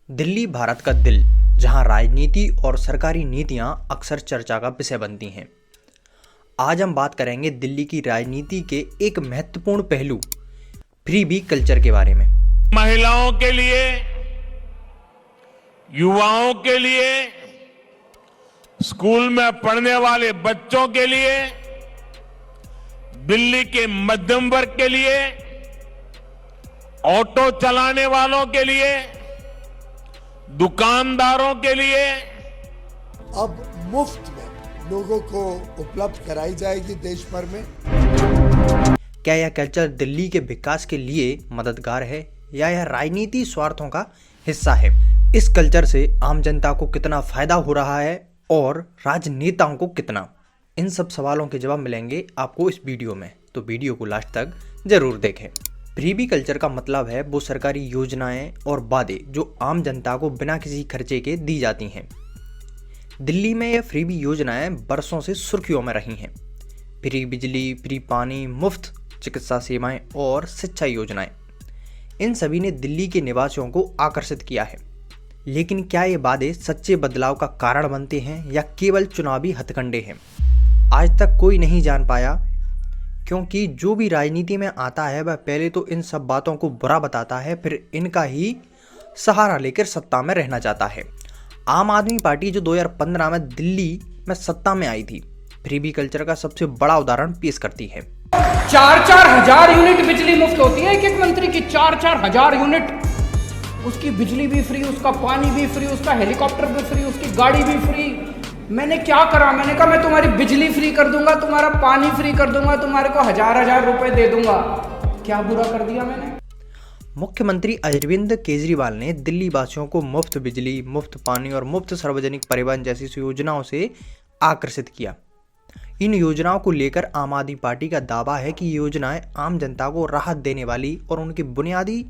दिल्ली भारत का दिल, जहां राजनीति और सरकारी नीतियां अक्सर चर्चा का विषय बनती हैं। आज हम बात करेंगे दिल्ली की राजनीति के एक महत्वपूर्ण पहलू फ्रीबी कल्चर के बारे में। महिलाओं के लिए, युवाओं के लिए, स्कूल में पढ़ने वाले बच्चों के लिए, दिल्ली के मध्यम वर्ग के लिए, ऑटो चलाने वालों के लिए, दुकानदारों के लिए अब मुफ्त में लोगों को उपलब्ध कराई जाएगी देश भर में। क्या यह कल्चर दिल्ली के विकास के लिए मददगार है या यह राजनीति स्वार्थों का हिस्सा है? इस कल्चर से आम जनता को कितना फायदा हो रहा है और राजनेताओं को कितना? इन सब सवालों के जवाब मिलेंगे आपको इस वीडियो में, तो वीडियो को लास्ट तक जरूर देखें। फ्रीबी कल्चर का मतलब है वो सरकारी योजनाएं और वादे जो आम जनता को बिना किसी खर्चे के दी जाती हैं। दिल्ली में यह फ्रीबी योजनाएं बरसों से सुर्खियों में रही हैं। फ्री बिजली, फ्री पानी, मुफ्त चिकित्सा सेवाएं और शिक्षा योजनाएं, इन सभी ने दिल्ली के निवासियों को आकर्षित किया है। लेकिन क्या ये वादे सच्चे बदलाव का कारण बनते हैं या केवल चुनावी हथकंडे हैं? आज तक कोई नहीं जान पाया, क्योंकि जो भी राजनीति में आता है वह पहले तो इन सब बातों को बुरा बताता है, फिर इनका ही सहारा लेकर सत्ता में रहना चाहता है। आम आदमी पार्टी जो 2015 में दिल्ली में सत्ता में आई थी, फ्रीबी कल्चर का सबसे बड़ा उदाहरण पेश करती है। 4-4 हजार यूनिट बिजली मुफ्त होती है एक मंत्री की। 4-4 हजार यूनिट, उसकी बिजली भी फ्री, उसका पानी भी फ्री, उसका हेलीकॉप्टर भी फ्री, उसकी गाड़ी भी फ्री। मैंने क्या करा? मैंने कहा मैं तुम्हारी बिजली फ्री कर दूंगा, तुम्हारा पानी फ्री कर दूंगा, तुम्हारे को हजार रुपए दे दूंगा। क्या बुरा कर दिया मैंने? मुख्यमंत्री अरविंद केजरीवाल ने दिल्ली वासियों को मुफ्त बिजली, मुफ्त पानी और मुफ्त सार्वजनिक परिवहन जैसी योजनाओं से आकर्षित किया। इन योजनाओं को लेकर आम आदमी पार्टी का दावा है कि ये योजनाएं आम जनता को राहत देने वाली और उनकी बुनियादी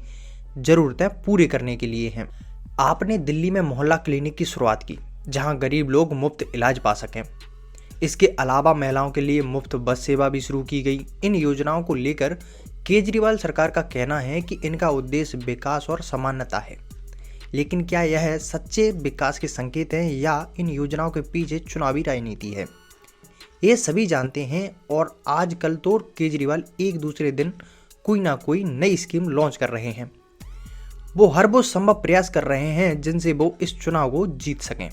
जरूरतें पूरी करने के लिए हैं। आपने दिल्ली में मोहल्ला क्लिनिक की शुरुआत की, जहां गरीब लोग मुफ्त इलाज पा सकें। इसके अलावा महिलाओं के लिए मुफ्त बस सेवा भी शुरू की गई। इन योजनाओं को लेकर केजरीवाल सरकार का कहना है कि इनका उद्देश्य विकास और समानता है। लेकिन क्या यह सच्चे विकास के संकेत हैं या इन योजनाओं के पीछे चुनावी राजनीति है? ये सभी जानते हैं, और आजकल तो केजरीवाल एक दूसरे दिन कोई ना कोई नई स्कीम लॉन्च कर रहे हैं। वो संभव प्रयास कर रहे हैं जिनसे वो इस चुनाव को जीत सकें।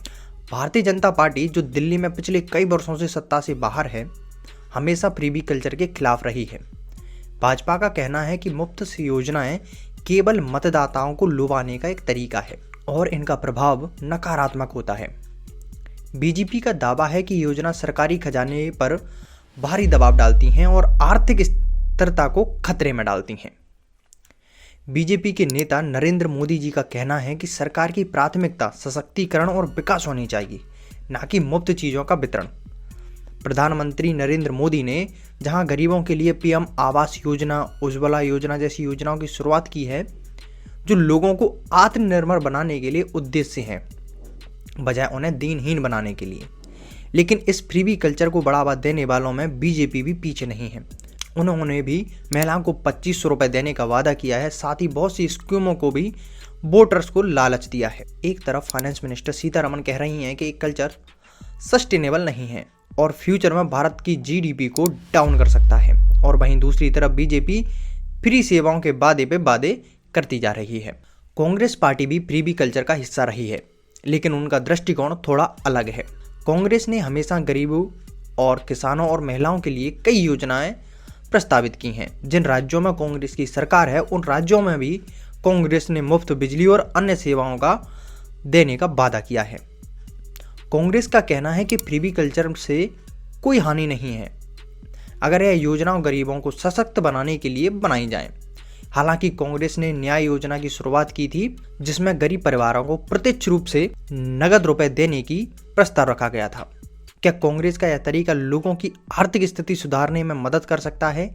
भारतीय जनता पार्टी, जो दिल्ली में पिछले कई वर्षों से सत्ता से बाहर है, हमेशा फ्रीबी कल्चर के खिलाफ रही है। भाजपा का कहना है कि मुफ्त सी योजनाएं केवल मतदाताओं को लुभाने का एक तरीका है और इनका प्रभाव नकारात्मक होता है। बीजेपी का दावा है कि योजना सरकारी खजाने पर भारी दबाव डालती हैं और आर्थिक स्थिरता को खतरे में डालती हैं। बीजेपी के नेता नरेंद्र मोदी जी का कहना है कि सरकार की प्राथमिकता सशक्तिकरण और विकास होनी चाहिए, न कि मुफ्त चीज़ों का वितरण। प्रधानमंत्री नरेंद्र मोदी ने जहां गरीबों के लिए पीएम आवास योजना, उज्ज्वला योजना जैसी योजनाओं की शुरुआत की है, जो लोगों को आत्मनिर्भर बनाने के लिए उद्देश्य हैं, बजाय उन्हें दीनहीन बनाने के लिए। लेकिन इस फ्रीबी कल्चर को बढ़ावा देने वालों में बीजेपी भी पीछे नहीं है। उन्होंने भी महिलाओं को 2500 रुपये देने का वादा किया है। साथ ही बहुत सी स्कीमों को भी वोटर्स को लालच दिया है। एक तरफ फाइनेंस मिनिस्टर सीतारमण कह रही हैं कि एक कल्चर सस्टेनेबल नहीं है और फ्यूचर में भारत की जीडीपी को डाउन कर सकता है, और वहीं दूसरी तरफ बीजेपी फ्री सेवाओं के वादे पे वादे करती जा रही है। कांग्रेस पार्टी भी फ्रीबी कल्चर का हिस्सा रही है, लेकिन उनका दृष्टिकोण थोड़ा अलग है। कांग्रेस ने हमेशा गरीबों और किसानों और महिलाओं के लिए कई योजनाएं प्रस्तावित की हैं। जिन राज्यों में कांग्रेस की सरकार है, उन राज्यों में भी कांग्रेस ने मुफ्त बिजली और अन्य सेवाओं का देने का वादा किया है। कांग्रेस का कहना है कि फ्रीबी कल्चर से कोई हानि नहीं है अगर यह योजनाओं गरीबों को सशक्त बनाने के लिए बनाई जाएं। हालांकि कांग्रेस ने न्याय योजना की शुरुआत की थी, जिसमें गरीब परिवारों को प्रत्यक्ष रूप से नगद रुपए देने की प्रस्ताव रखा गया था। क्या कांग्रेस का यह तरीका लोगों की आर्थिक स्थिति सुधारने में मदद कर सकता है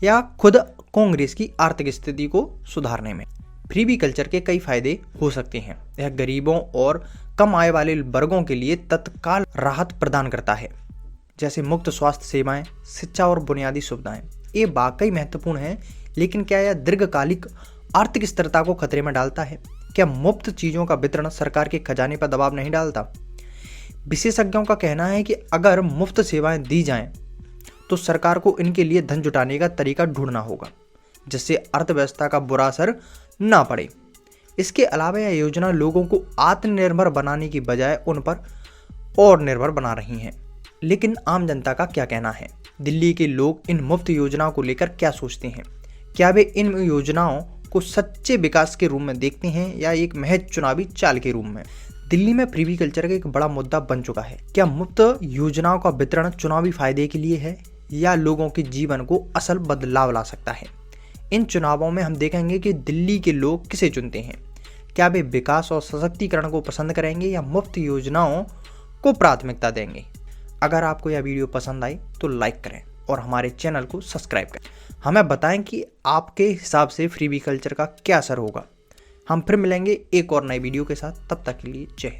या खुद कांग्रेस की आर्थिक स्थिति को सुधारने में? फ्रीबी कल्चर के कई फायदे हो सकते हैं। यह गरीबों और कम आय वाले वर्गों के लिए तत्काल राहत प्रदान करता है, जैसे मुफ्त स्वास्थ्य सेवाएं, शिक्षा और बुनियादी सुविधाएं। ये वाकई महत्वपूर्ण है, लेकिन क्या यह दीर्घकालिक आर्थिक स्थिरता को खतरे में डालता है? क्या मुफ्त चीजों का वितरण सरकार के खजाने पर दबाव नहीं डालता? विशेषज्ञों का कहना है कि अगर मुफ्त सेवाएं दी जाएं तो सरकार को इनके लिए धन जुटाने का तरीका ढूंढना होगा जिससे अर्थव्यवस्था का बुरा असर ना पड़े। इसके अलावा यह योजना लोगों को आत्मनिर्भर बनाने की बजाय उन पर और निर्भर बना रही है। लेकिन आम जनता का क्या कहना है? दिल्ली के लोग इन मुफ्त योजनाओं को लेकर क्या सोचते हैं? क्या वे इन योजनाओं को सच्चे विकास के रूप में देखते हैं या एक महज चुनावी चाल के रूप में? दिल्ली में फ्री कल्चर का एक बड़ा मुद्दा बन चुका है। क्या मुफ्त योजनाओं का वितरण चुनावी फायदे के लिए है या लोगों के जीवन को असल बदलाव ला सकता है? इन चुनावों में हम देखेंगे कि दिल्ली के लोग किसे चुनते हैं। क्या वे विकास और सशक्तिकरण को पसंद करेंगे या मुफ्त योजनाओं को प्राथमिकता देंगे? अगर आपको यह वीडियो पसंद आई तो लाइक करें और हमारे चैनल को सब्सक्राइब करें। हमें बताएं कि आपके हिसाब से फ्री कल्चर का क्या असर होगा। हम फिर मिलेंगे एक और नई वीडियो के साथ। तब तक के लिए जय हिंद।